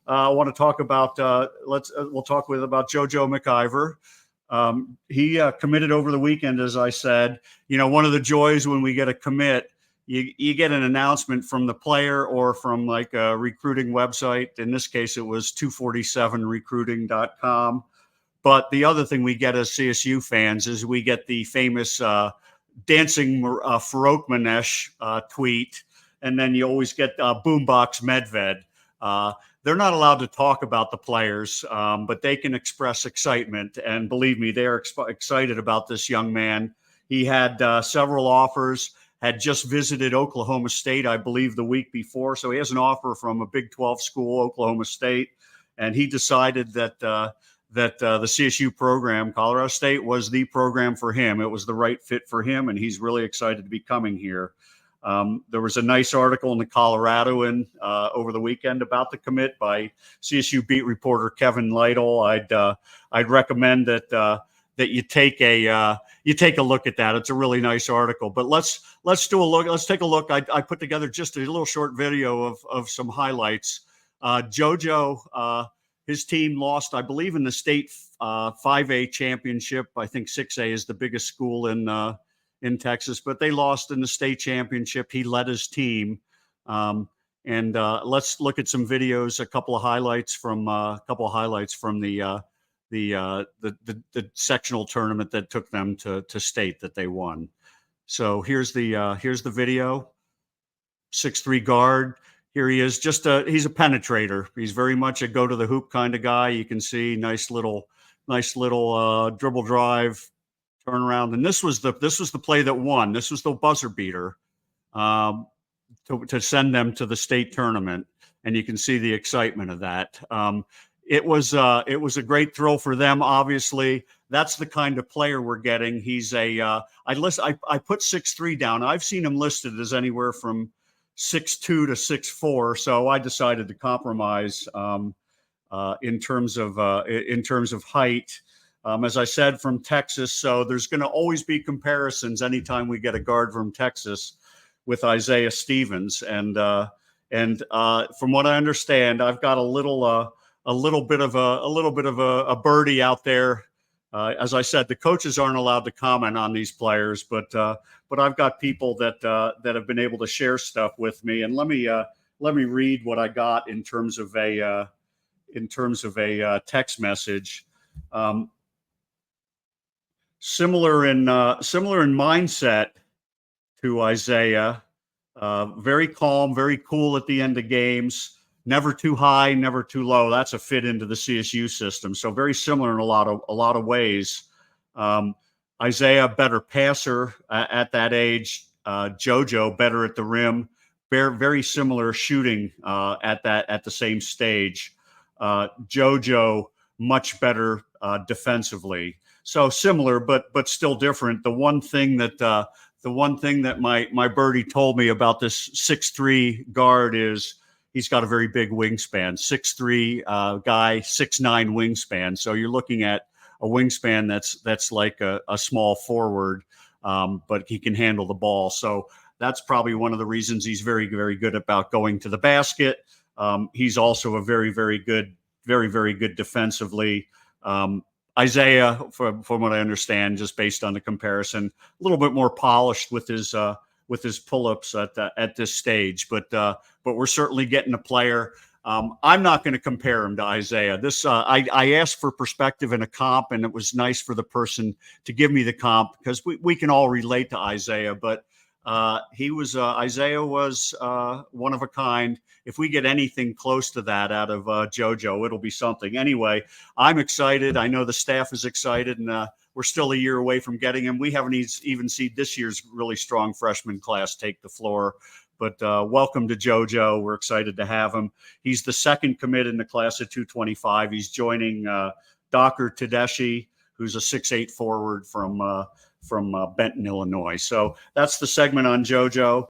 I want to talk about we'll talk about JoJo McIver. He committed over the weekend, as I said. You know, one of the joys when we get a commit, you get an announcement from the player or from like a recruiting website. In this case, it was 247recruiting.com. But the other thing we get as CSU fans is we get the famous dancing Farokmanesh tweet, and then you always get Boombox Medved. They're not allowed to talk about the players, but they can express excitement. And believe me, they are excited about this young man. He had several offers, had just visited Oklahoma State, I believe, the week before. So he has an offer from a Big 12 school, Oklahoma State. And he decided that the CSU program, Colorado State, was the program for him. It was the right fit for him, and he's really excited to be coming here. There was a nice article in the Coloradoan over the weekend about the commit by CSU beat reporter Kevin Lytle. I'd recommend that you take a look at that. It's a really nice article. But let's do a look. Let's take a look. I put together just a little short video of some highlights. JoJo, his team lost, I believe, in the state 5A championship. I think 6A is the biggest school in Texas, but they lost in the state championship. He led his team. Let's look at some videos, a couple of highlights from the sectional tournament that took them to state that they won. So here's the video. 6'3" guard. Here he is. He's a penetrator. He's very much a go to the hoop kind of guy. You can see nice little dribble drive, turn around. And this was the play that won. This was the buzzer beater to send them to the state tournament. And you can see the excitement of that. It was a great thrill for them. Obviously, that's the kind of player we're getting. He's I put 6'3" down. I've seen him listed as anywhere from 6'2" to 6'4", so I decided to compromise in terms of height. As I said, from Texas, so there's going to always be comparisons anytime we get a guard from Texas with Isaiah Stevens, and from what I understand, I've got a little bit of a birdie out there. As I said, the coaches aren't allowed to comment on these players, but I've got people that have been able to share stuff with me, and let me read what I got in terms of a text message. Similar in mindset to Isaiah, very calm, very cool at the end of games. Never too high, never too low. That's a fit into the CSU system. So very similar in a lot of ways. Isaiah, better passer at that age. JoJo, better at the rim. Very similar shooting at the same stage. JoJo, much better defensively. So similar, but still different. The one thing that my birdie told me about this 6'3" guard is he's got a very big wingspan. 6'3" guy, 6'9" wingspan. So you're looking at a wingspan that's like a small forward, but he can handle the ball. So that's probably one of the reasons he's very, very good about going to the basket. He's also a very, very good defensively. Isaiah, from what I understand, just based on the comparison, a little bit more polished with his pull-ups at this stage, but we're certainly getting a player. I'm not going to compare him to Isaiah. I asked for perspective in a comp, and it was nice for the person to give me the comp because we can all relate to Isaiah, but Isaiah was one of a kind. If we get anything close to that out of JoJo, it'll be something. Anyway, I'm excited. I know the staff is excited, and we're still a year away from getting him. We haven't even seen this year's really strong freshman class take the floor. But welcome to JoJo. We're excited to have him. He's the second commit in the class of 225. He's joining Docker Tedeschi, who's a 6'8" forward from Benton, Illinois. So that's the segment on JoJo.